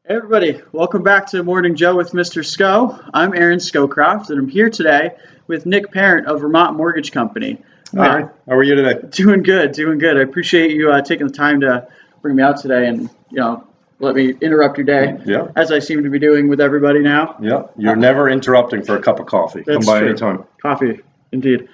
Hey everybody, welcome back to Morning Joe with Mr. Scow. I'm Aaron Scowcroft, and I'm here today with Nick Parent of Vermont Mortgage Company. Hi, how are you today? Doing good, doing good. I appreciate you taking the time to bring me out today and, let me interrupt your day, Yeah. as I seem to be doing with everybody now. Yeah, you're never interrupting for a cup of coffee. Come by true. anytime. Coffee, indeed.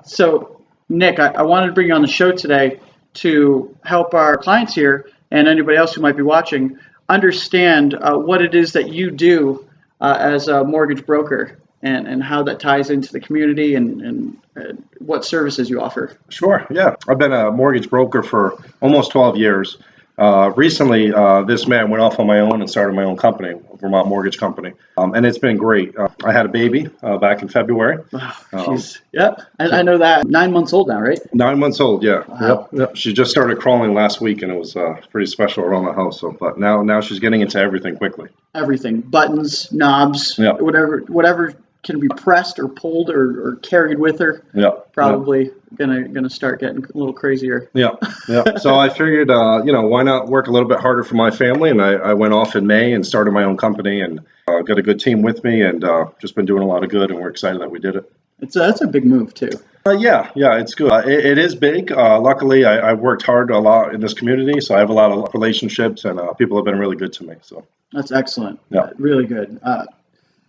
So, Nick, I wanted to bring you on the show today to help our clients here and anybody else who might be watching understand what it is that you do as a mortgage broker and how that ties into the community and what services you offer. Sure, yeah. I've been a mortgage broker for almost 12 years. Recently, this man went off on my own and started my own company, Vermont Mortgage Company, and it's been great. I had a baby back in February. Yep, I know that. 9 months old now, right? 9 months old, yeah. Wow. Yep. She just started crawling last week, and it was pretty special around the house. So, but now she's getting into everything quickly. Everything, buttons, knobs, Yep. whatever can be pressed or pulled or carried with her. Yeah. Probably gonna start getting a little crazier. Yeah. So I figured, why not work a little bit harder for my family? And I went off in May and started my own company and got a good team with me and just been doing a lot of good. And we're excited that we did it. That's a big move too. Yeah, it's good. It is big. Luckily, I've worked hard a lot in this community, so I have a lot of relationships and people have been really good to me. So that's excellent. Yeah. Really good.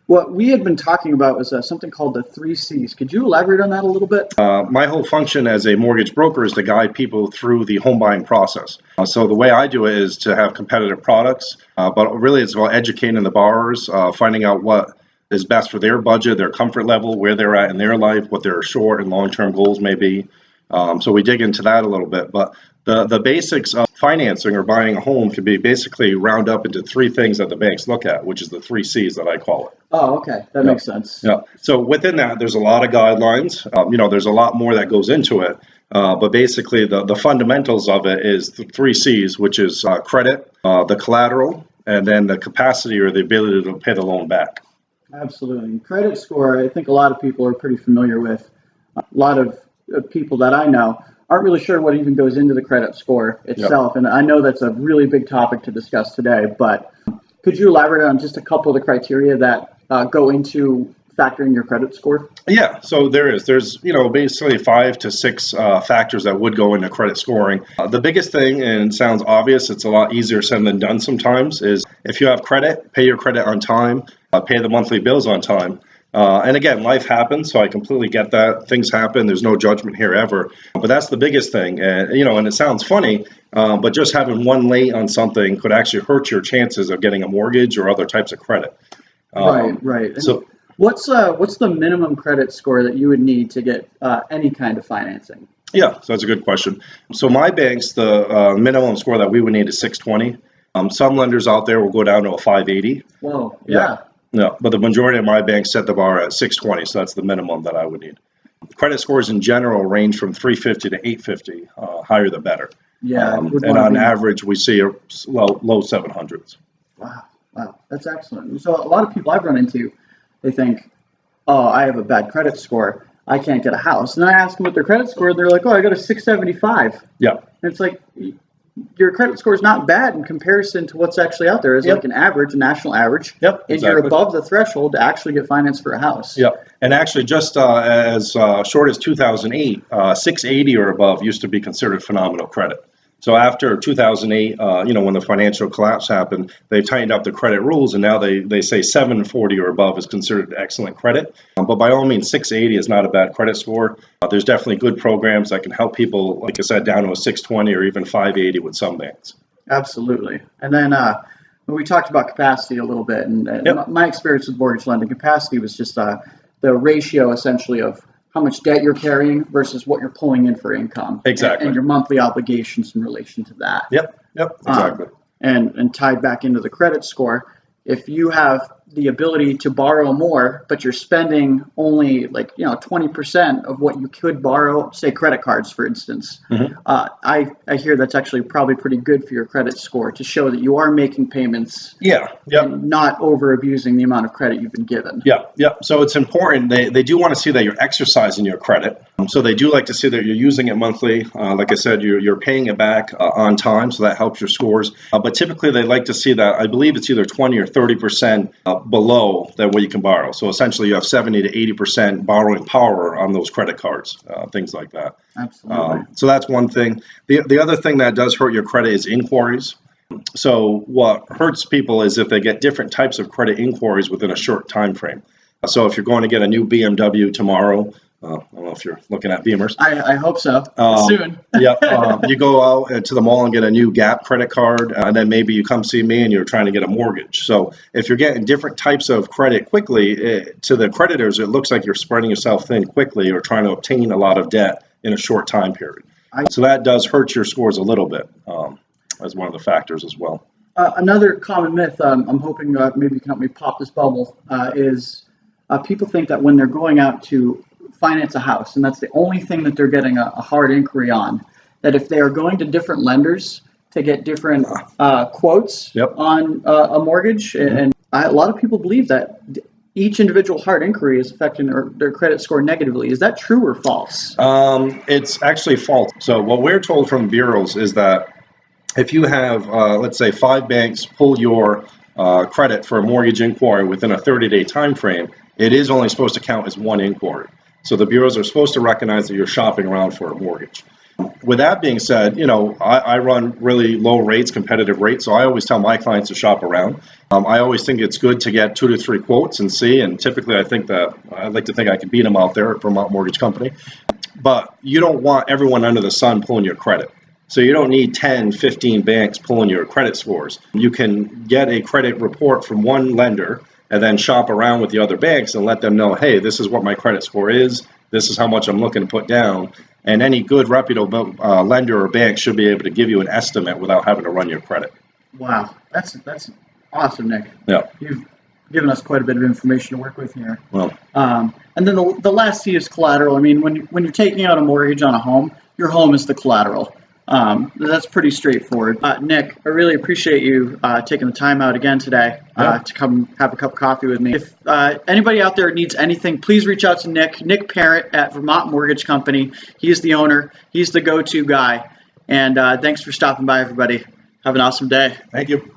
What we had been talking about was something called the 3 C's. Could you elaborate on that a little bit? My whole function as a mortgage broker is to guide people through the home buying process. So the way I do it is to have competitive products, but really it's about educating the borrowers, finding out what is best for their budget, their comfort level, where they're at in their life, what their short and long-term goals may be. So we dig into that a little bit, but the basics of financing or buying a home can be basically round up into 3 things that the banks look at, which is the 3 C's that I call it. Oh, okay. That makes sense. Yeah. So within that, there's a lot of guidelines. There's a lot more that goes into it. But basically, the fundamentals of it is the 3 C's, which is credit, the collateral, and then the capacity or the ability to pay the loan back. Absolutely. Credit score, I think a lot of people are pretty familiar with. A lot of people that I know aren't really sure what even goes into the credit score itself. Yep. And I know that's a really big topic to discuss today, but could you elaborate on just a couple of the criteria that go into factoring your credit score? Yeah, so there's basically 5 to 6 factors that would go into credit scoring. The biggest thing, and it sounds obvious, it's a lot easier said than done sometimes, is if you have credit, pay your credit on time, pay the monthly bills on time. And again, life happens, so I completely get that. Things happen. There's no judgment here ever. But that's the biggest thing. And it sounds funny, but just having one late on something could actually hurt your chances of getting a mortgage or other types of credit. Right. So what's the minimum credit score that you would need to get any kind of financing? Yeah, so that's a good question. So my banks, the minimum score that we would need is 620. Some lenders out there will go down to a 580. Whoa, yeah. No, but the majority of my banks set the bar at 620, so that's the minimum that I would need. Credit scores in general range from 350 to 850, higher the better. Yeah, and on average, we see low 700s. Wow, that's excellent. So a lot of people I've run into, they think, oh, I have a bad credit score, I can't get a house. And I ask them what their credit score, and they're like, oh, I got a 675. Yeah. And it's like, your credit score is not bad in comparison to what's actually out there. It's like an average, a national average. Yep, and you're above the threshold to actually get financed for a house. Yep. And actually, just as short as 2008, 680 or above used to be considered phenomenal credit. So after 2008, when the financial collapse happened, they tightened up the credit rules, and now they say 740 or above is considered excellent credit. But by all means, 680 is not a bad credit score. There's definitely good programs that can help people, like I said, down to a 620 or even 580 with some banks. Absolutely. And then we talked about capacity a little bit, and my experience with mortgage lending, capacity was just the ratio essentially of how much debt you're carrying versus what you're pulling in for income. Exactly. And your monthly obligations in relation to that. Yep, exactly. And tied back into the credit score, if you have the ability to borrow more, but you're spending only like 20% of what you could borrow, say credit cards, for instance. I hear that's actually probably pretty good for your credit score to show that you are making payments. And not over abusing the amount of credit you've been given. So it's important. They do want to see that you're exercising your credit. So they do like to see that you're using it monthly. Like I said, you're paying it back on time, so that helps your scores. But typically they like to see that, I believe it's either 20 or 30% below than what you can borrow. So essentially you have 70 to 80% borrowing power on those credit cards, things like that. Absolutely. So that's one thing. The other thing that does hurt your credit is inquiries. So what hurts people is if they get different types of credit inquiries within a short time frame. So if you're going to get a new BMW tomorrow, I don't know if you're looking at Beamers. I hope so. Soon. You go out to the mall and get a new Gap credit card, and then maybe you come see me and you're trying to get a mortgage. So if you're getting different types of credit quickly, to the creditors, it looks like you're spreading yourself thin quickly or trying to obtain a lot of debt in a short time period. So that does hurt your scores a little bit as one of the factors as well. Another common myth, I'm hoping maybe you can help me pop this bubble, is people think that when they're going out to finance a house, and that's the only thing that they're getting a hard inquiry on, that if they are going to different lenders to get different quotes on a mortgage, and a lot of people believe that each individual hard inquiry is affecting their credit score negatively. Is that true or false? It's actually false. So what we're told from bureaus is that if you have, let's say, 5 banks pull your credit for a mortgage inquiry within a 30-day time frame, it is only supposed to count as one inquiry. So the bureaus are supposed to recognize that you're shopping around for a mortgage. With that being said, I run really low rates, competitive rates, so I always tell my clients to shop around. I always think it's good to get 2 to 3 quotes and see, and typically I'd like to think I can beat them out there at Vermont Mortgage Company. But you don't want everyone under the sun pulling your credit. So you don't need 10, 15 banks pulling your credit scores. You can get a credit report from one lender and then shop around with the other banks and let them know, hey, this is what my credit score is. This is how much I'm looking to put down. And any good reputable lender or bank should be able to give you an estimate without having to run your credit. Wow, that's awesome, Nick. Yeah. You've given us quite a bit of information to work with here. Well, and then the last C is collateral. I mean, when you're taking out a mortgage on a home, your home is the collateral. That's pretty straightforward. Nick, I really appreciate you taking the time out again today to come have a cup of coffee with me. If anybody out there needs anything, please reach out to Nick Parent at Vermont Mortgage Company. He's the owner. He's the go-to guy. And thanks for stopping by, everybody. Have an awesome day. Thank you.